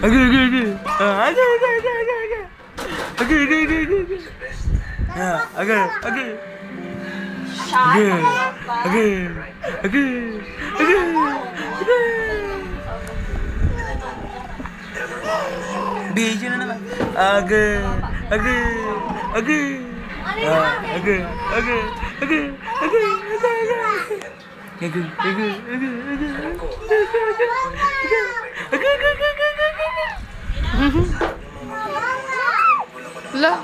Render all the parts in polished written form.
Agay, agay, agay. Agay, agay, agay, agay, agay. Agay, agay, agay, agay, agay. Agay, agay. Agay, agay, agay, agay, agay. Video na naman. Agay, agay, agay. Agay, agay, agay, agay, agay, agay. Agay, agay, agay, agay. Agay, agay, agay, agay, agay. La.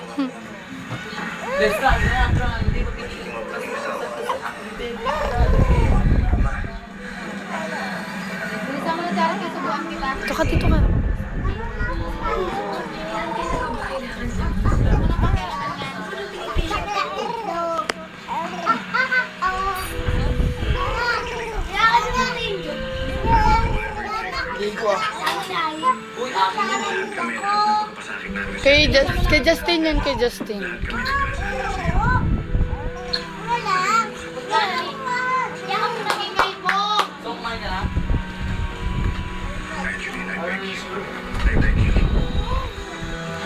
Dito ka, dito ka. Kay Justin yan, kay Justin.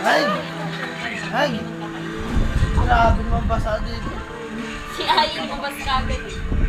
Ay! Ay! Grabe naman basa dito. Si Ayin mo bas kagad.